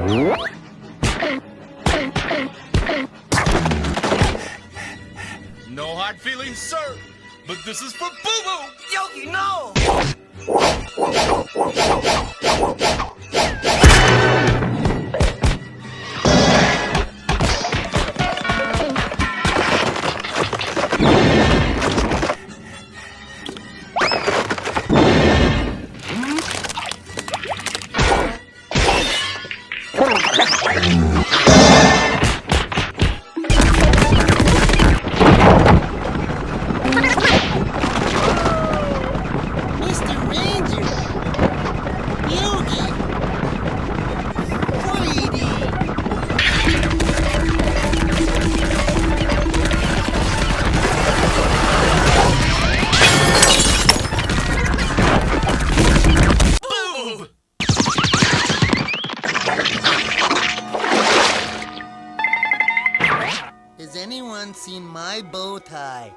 No hard feelings, sir. But this is for Boo Boo. Yogi, no! Mr. Ranger! Yogi! Whitey! Boo! Has anyone seen my bow tie?